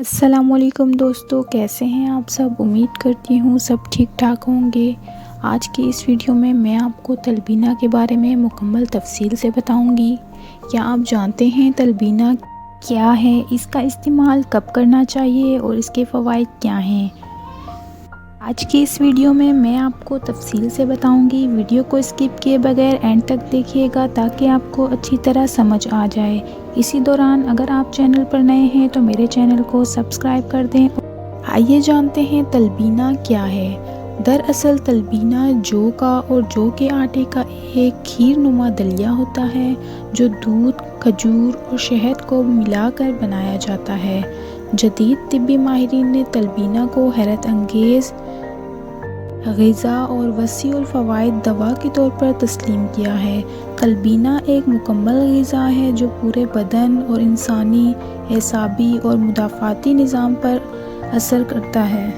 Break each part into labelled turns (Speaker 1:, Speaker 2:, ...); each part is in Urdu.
Speaker 1: السلام علیکم دوستو، کیسے ہیں آپ سب؟ امید کرتی ہوں سب ٹھیک ٹھاک ہوں گے۔ آج کی اس ویڈیو میں آپ کو تلبینہ کے بارے میں مکمل تفصیل سے بتاؤں گی۔ کیا آپ جانتے ہیں تلبینہ کیا ہے، اس کا استعمال کب کرنا چاہیے اور اس کے فوائد کیا ہیں؟ آج کی اس ویڈیو میں آپ کو تفصیل سے بتاؤں گی۔ ویڈیو کو اسکپ کیے بغیر اینڈ تک دیکھیے گا تاکہ آپ کو اچھی طرح سمجھ آ جائے۔ اسی دوران اگر آپ چینل پر نئے ہیں تو میرے چینل کو سبسکرائب کر دیں۔ آئیے جانتے ہیں تلبینہ کیا ہے۔ دراصل تلبینہ جو کا اور جو کے آٹے کا ایک کھیر نما دلیا ہوتا ہے جو دودھ، کھجور اور شہد کو ملا کر بنایا جاتا ہے۔ جدید طبی ماہرین نے تلبینہ کو حیرت انگیز غذا اور وسیع الفوائد دوا کے طور پر تسلیم کیا ہے۔ تلبینہ ایک مکمل غذا ہے جو پورے بدن اور انسانی اعصابی اور مدافعتی نظام پر اثر کرتا ہے۔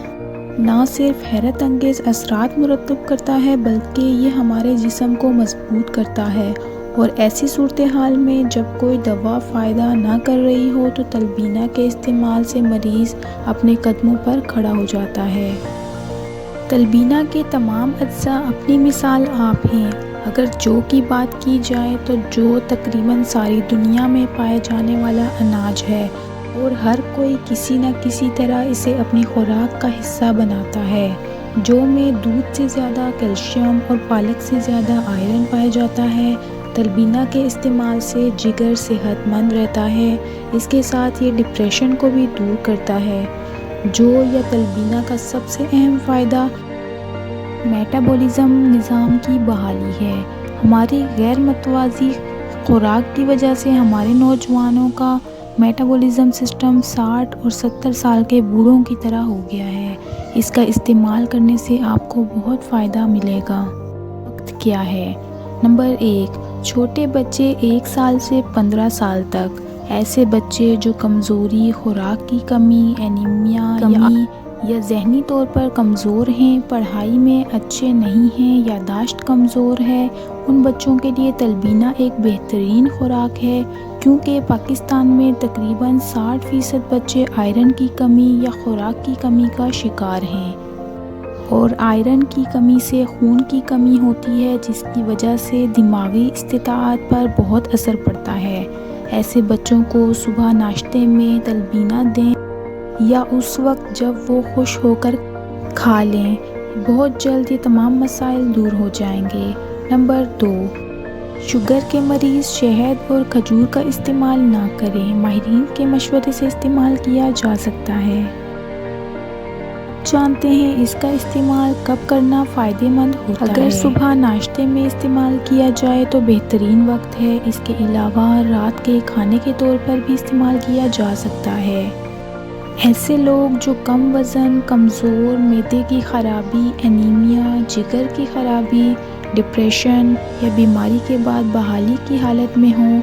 Speaker 1: نہ صرف حیرت انگیز اثرات مرتب کرتا ہے بلکہ یہ ہمارے جسم کو مضبوط کرتا ہے، اور ایسی صورتحال میں جب کوئی دوا فائدہ نہ کر رہی ہو تو تلبینہ کے استعمال سے مریض اپنے قدموں پر کھڑا ہو جاتا ہے۔ تلبینہ کے تمام اجزاء اپنی مثال آپ ہیں۔ اگر جو کی بات کی جائے تو جو تقریباً ساری دنیا میں پائے جانے والا اناج ہے اور ہر کوئی کسی نہ کسی طرح اسے اپنی خوراک کا حصہ بناتا ہے۔ جو میں دودھ سے زیادہ کیلشیم اور پالک سے زیادہ آئرن پایا جاتا ہے۔ تلبینہ کے استعمال سے جگر صحت مند رہتا ہے۔ اس کے ساتھ یہ ڈپریشن کو بھی دور کرتا ہے۔ جو یا تلبینہ کا سب سے اہم فائدہ میٹابولزم نظام کی بحالی ہے۔ ہماری غیر متوازی خوراک کی وجہ سے ہمارے نوجوانوں کا میٹابولزم سسٹم 60 اور 70 سال کے بوڑھوں کی طرح ہو گیا ہے۔ اس کا استعمال کرنے سے آپ کو بہت فائدہ ملے گا۔ وقت کیا ہے؟ نمبر 1، چھوٹے بچے 1 سال سے 15 سال تک۔ ایسے بچے جو کمزوری، خوراک کی کمی، انیمیا یا ذہنی طور پر کمزور ہیں، پڑھائی میں اچھے نہیں ہیں، یادداشت کمزور ہے، ان بچوں کے لیے تلبینہ ایک بہترین خوراک ہے، کیونکہ پاکستان میں تقریباً 60% بچے آئرن کی کمی یا خوراک کی کمی کا شکار ہیں، اور آئرن کی کمی سے خون کی کمی ہوتی ہے جس کی وجہ سے دماغی استطاعت پر بہت اثر پڑتا ہے۔ ایسے بچوں کو صبح ناشتے میں تلبینہ دیں یا اس وقت جب وہ خوش ہو کر کھا لیں۔ بہت جلد یہ تمام مسائل دور ہو جائیں گے۔ نمبر 2، شوگر کے مریض شہد اور کھجور کا استعمال نہ کریں۔ ماہرین کے مشورے سے استعمال کیا جا سکتا ہے۔ جانتے ہیں اس کا استعمال کب کرنا فائدہ مند ہوتا ہے؟ اگر صبح ناشتے میں استعمال کیا جائے تو بہترین وقت ہے۔ اس کے علاوہ رات کے کھانے کے طور پر بھی استعمال کیا جا سکتا ہے۔ ایسے لوگ جو کم وزن، کمزور، معدے کی خرابی، انیمیا، جگر کی خرابی، ڈپریشن یا بیماری کے بعد بحالی کی حالت میں ہوں،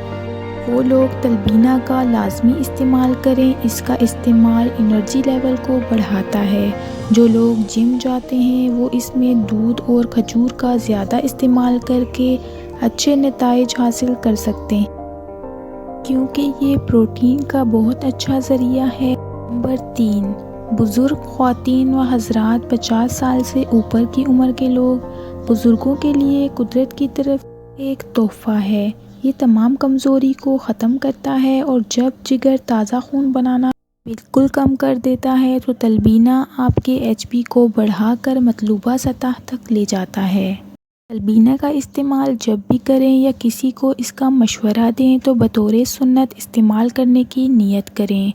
Speaker 1: وہ لوگ تلبینہ کا لازمی استعمال کریں۔ اس کا استعمال انرجی لیول کو بڑھاتا ہے۔ جو لوگ جم جاتے ہیں وہ اس میں دودھ اور کھجور کا زیادہ استعمال کر کے اچھے نتائج حاصل کر سکتے ہیں، کیونکہ یہ پروٹین کا بہت اچھا ذریعہ ہے۔ نمبر 3، بزرگ خواتین و حضرات 50 سال سے اوپر کی عمر کے لوگ۔ بزرگوں کے لیے قدرت کی طرف ایک تحفہ ہے۔ یہ تمام کمزوری کو ختم کرتا ہے، اور جب جگر تازہ خون بنانا بالکل کم کر دیتا ہے تو تلبینہ آپ کے HP کو بڑھا کر مطلوبہ سطح تک لے جاتا ہے۔ تلبینہ کا استعمال جب بھی کریں یا کسی کو اس کا مشورہ دیں تو بطور سنت استعمال کرنے کی نیت کریں۔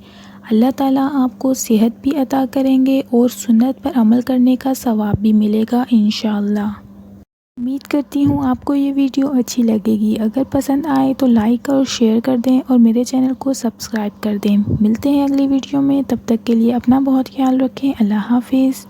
Speaker 1: اللہ تعالیٰ آپ کو صحت بھی عطا کریں گے اور سنت پر عمل کرنے کا ثواب بھی ملے گا انشاءاللہ۔ امید کرتی ہوں آپ کو یہ ویڈیو اچھی لگے گی۔ اگر پسند آئے تو لائک اور شیئر کر دیں اور میرے چینل کو سبسکرائب کر دیں۔ ملتے ہیں اگلی ویڈیو میں، تب تک کے لیے اپنا بہت خیال رکھیں۔ اللہ حافظ۔